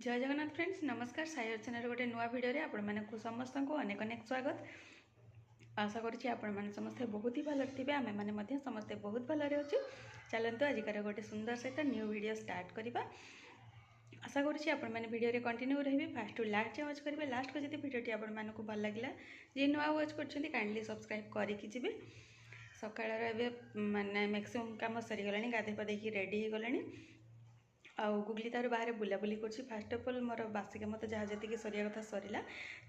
जय जगन्नाथ फ्रेंड्स नमस्कार साई अर्चना गोटे नुआ भिडियो रे आपण मानक समस्त को अनेक अनेक स्वागत। आशा करुँच आपण मैंने समस्ते बहुत ही भल थे आम मैंने समस्ते बहुत भलि अच्छे। चलते आजिकार गोटे सुंदर सहित न्यू वीडियो स्टार्ट करवा। आशा करुँच आपण मैंने भिडियो रे कंटिन्यू रहिबे फास्ट टू लास्ट वाच करेंगे। लास्ट को जब भिडियोटी आपण मानक भल लगे जी नुआ वाच कर काइंडली सब्सक्राइब करके जी। सकाळ माने मैक्सिमम कम सरीगला गाधे पाधे रेडी हो गले आउ गुगली तार बाहर बुलाबुली कर। फास्ट अफ अल मोर बासी कम तो जहाँ जी सरिया कथा सरला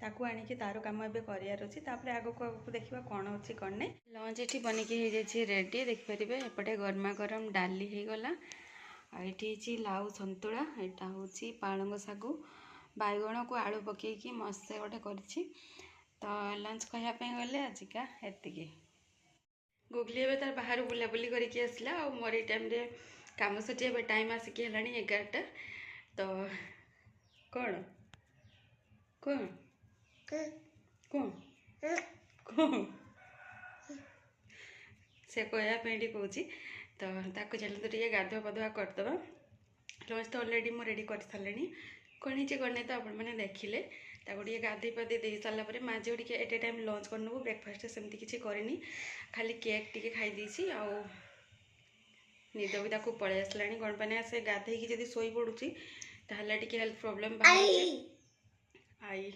ताकू आणिकी तार कम ए करार अच्छी आगक आगक देखा कौन अच्छी कौन नहीं। लंच ये बनिकी रेडी देखिपारे एपटे गरमा गरम डाली होगला ये लाउ सतुला यहाँ हूँ पालंग सागु बैगण को आलू पकईकि मस्त गोटे कर लंच कहवाई गले आजिका एति। गुगली ए तार बाहर बुलाबुली करके आसला और मोर ये टाइम काम सटी ए टाइम आसिक है 11टा। तो कौन कौन कौन कौन से कहवाई कौन तो चलते टे गाधुआ पाधुआ करदे। लंच तो अलरेडी मुझे रेडी कर सारे कौन है कौन नहीं तो आपण मैंने देखिले टे गाधे पाधे दे सारापर माँ झील टे एट ए टाइम लंच करनबू। ब्रेकफास्ट सेमती किसी करनी खाली केक टे खाईदेसी आ निद भी ताकू पलि आसला कौन पाने से गाधे जब शोई पड़ुची ताहले टिके हेल्थ प्रॉब्लम आई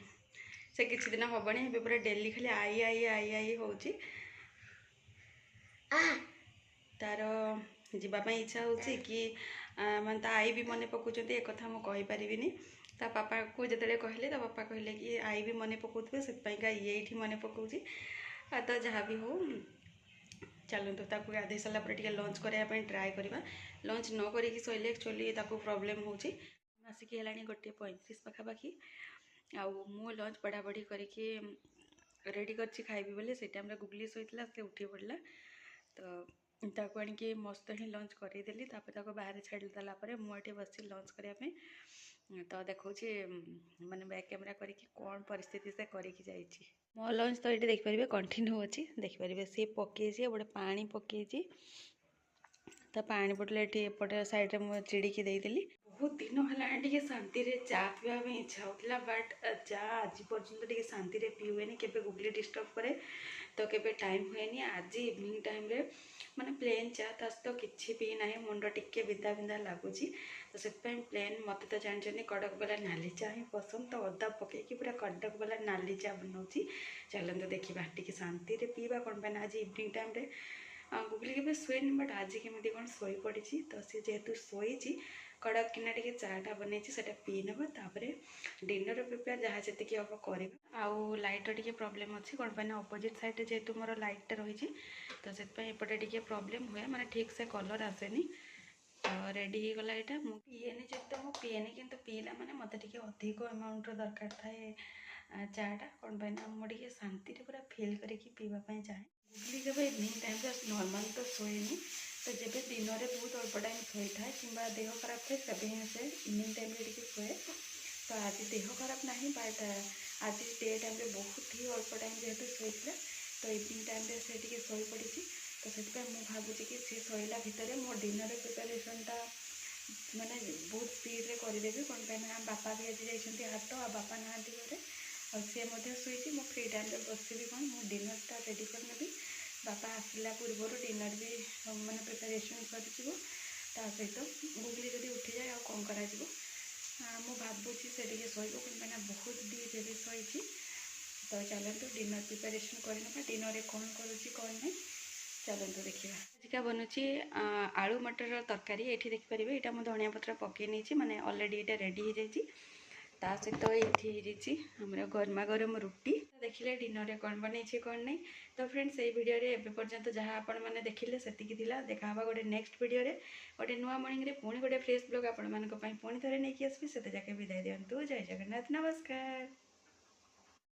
से किसी दिन हेनी हे पूरा डेली खाली आई आई आई आई हो तार जावाई इच्छा हो कि मैं आई भी मन पकाउं एक कथा मुझे कहीपरि ता पापा को जो कहले ता पापा कहले कि आई भी मन पकाउे से ये मन पकाउची तो जहाँ भी हो चलते ताकू गाधे सारापर टे लंच करने ट्राए करवा। लंच न करी शोले एक्चुअली प्रॉब्लम हो आसिक है 1:35 पाखापाखि आउ लंच बढ़ा बढ़ी करके रेडी कर खाइबी बोले से टाइम गुगली शोला से उठी पड़ा तो ताकू आनिकी मस्त ही लंच करदेली बाहर छाड़ी देलापर मुझे बस लंच करने तो देखा माने बैक कैमेरा करके कौन परिस्थिति से करके मो लंच तो ये देखिपारे कंटिन्यू अच्छी देखिपारे सी पकई गोटे पानी पकई तो पानी बोतल ये एपटे साइड में चिड़िकी देदेली। बहुत दिन है शांति चा पीवा इच्छा होता बट चा आज पर्यटन टे शांति पी हुए केबे गुगली डिस्टर्ब करे तो केबे टाइम हुए। आज इवनिंग टाइम रे माने प्लेन चा ता तो किसी पी ना मुंड टिके बिंदा बिंदा लगुच तो से प्लेन मत तो जानते कड़क वाला नाली चा ही पसंद तो अदा पकईकि पूरा कड़क वाला नाली चा बनाऊँगी। चलते देखा टे शांति पीवा कौन पाना आज इवनिंग टाइम रे गुगली के शोनी बट आज केमी कौन शोई पड़ी तो सी जेहेतु शोची कड़क किना टे चाटा बनई से पी नपर डिनर प्रिपेयर जहाँ जी हम कर आउ लाइट टे प्रॉब्लम अच्छी कौन पाना अपोजिट साइड जेहेतु मोर लाइट रही तो से एपटे टे प्रॉब्लम हुए माने ठीक से कलर आसेनी तो रेडी हो गला यहाँ मुझे पीएनी जब तो मुझे पीएनी कि पीला माने मत टे अधिक अमाउंट दरकार थाए चाटा कौन पाना मुझे शांति पूरा फिल करके पीवाई चाहे। गुगली जब इवनिंग टाइम नॉर्मल तो शोएनी तो जब दिन में बहुत अल्प टाइम शोई था कि देह खराब थे तब से इवनिंग टाइम टे शोए तो आज देह खराब ना बट आज डे टाइम बहुत ही अल्प टाइम जेहेतु शोता तो इवनिंग टाइम से टे शोई पड़ी तो से भावुँ कि सी शोला भितर मो डिनर प्रिपेरेसनटा माने बहुत स्पीड करदेवी कौन पाना बापा भी आज जाइए हाट आ बापा ना घरे और सी शोची मो फ्री टाइम बसबी कौन मो डिनरटा रेडी करनेबी बापा आसला पूर्व डिनर भी माने प्रिपेरेसन कर सहित गुगली जब उठी जाए आ कौन कर भावुँ से शोब कौन पाना बहुत डीप एवं शोची तो चलते डिनर प्रिपेरेसन करना डिनर कौन करुँची कौन नहीं चलते देखा। आजिका बनूची आलू मटर तरकारी ये देखिपारे यहाँ मुझे धनिया पत्र पकई नहीं माने अलरेडी ये रेडी हो जाए ता सहित ये हमारे गरमा गरम रुटी देखिले डिनर रे कौन बनई कौन नहीं। तो फ्रेंड्स ये वीडियो रे एबे पर्यंत जहाँ आपण मैंने देखिले सेतिकी थिला देखा गोटे नेक्स्ट वीडियो रे गोटे नुआ मॉर्निंग रे पुणी गोटे फ्रेश ब्लॉग आपण मानक पई पुणी थरे नहीं आसबी से जाके विदाय दियंतु। जय जगन्नाथ नमस्कार।